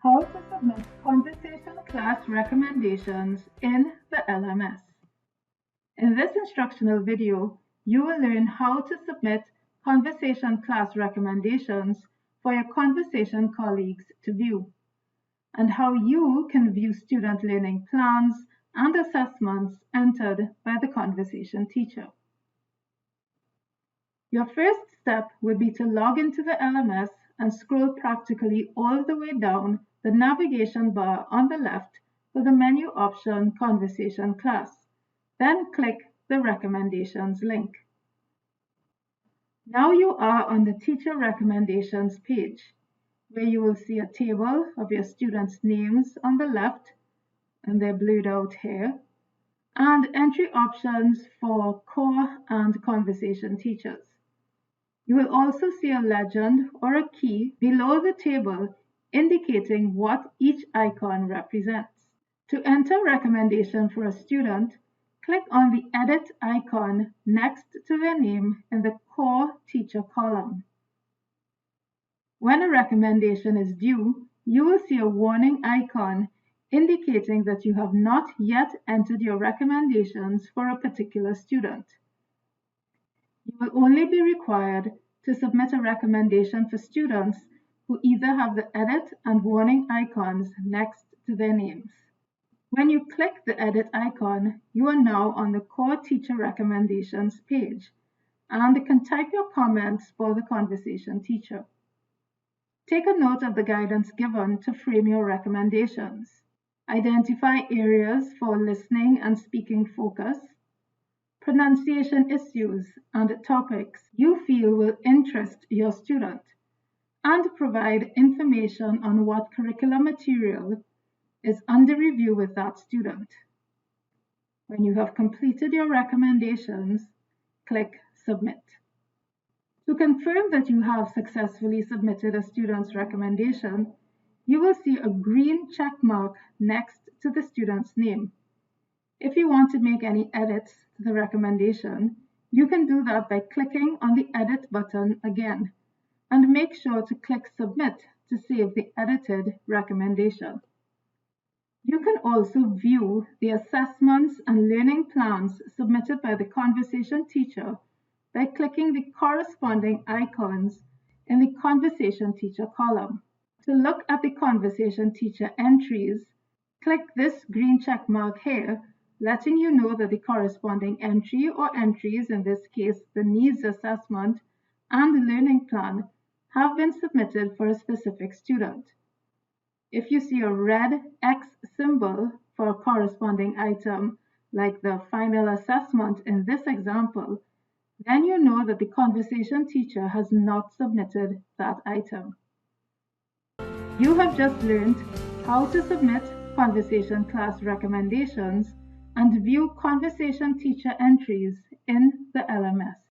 How to submit conversation class recommendations in the LMS. In this instructional video, you will learn how to submit conversation class recommendations for your conversation colleagues to view, and how you can view student learning plans and assessments entered by the conversation teacher. Your first step would be to log into the LMS and scroll practically all the way down the navigation bar on the left for the menu option Conversation Class. Then click the Recommendations link. Now you are on the Teacher Recommendations page, where you will see a table of your students' names on the left, and they're blued out here, and entry options for core and conversation teachers. You will also see a legend or a key below the table indicating what each icon represents. To enter a recommendation for a student, click on the Edit icon next to their name in the Core Teacher column. When a recommendation is due, you will see a warning icon indicating that you have not yet entered your recommendations for a particular student. You will only be required to submit a recommendation for students who either have the edit and warning icons next to their names. When you click the edit icon, you are now on the Core Teacher Recommendations page and can type your comments for the conversation teacher. Take a note of the guidance given to frame your recommendations. Identify areas for listening and speaking focus, pronunciation issues and topics you feel will interest your student, and provide information on what curriculum material is under review with that student. When you have completed your recommendations, click Submit. To confirm that you have successfully submitted a student's recommendation, you will see a green check mark next to the student's name. If you want to make any edits to the recommendation, you can do that by clicking on the Edit button again, and make sure to click Submit to save the edited recommendation. You can also view the assessments and learning plans submitted by the conversation teacher by clicking the corresponding icons in the Conversation Teacher column. To look at the conversation teacher entries, click this green check mark here, letting you know that the corresponding entry or entries, in this case the needs assessment and learning plan, have been submitted for a specific student. If you see a red X symbol for a corresponding item, like the final assessment in this example, then you know that the conversation teacher has not submitted that item. You have just learned how to submit conversation class recommendations and view conversation teacher entries in the LMS.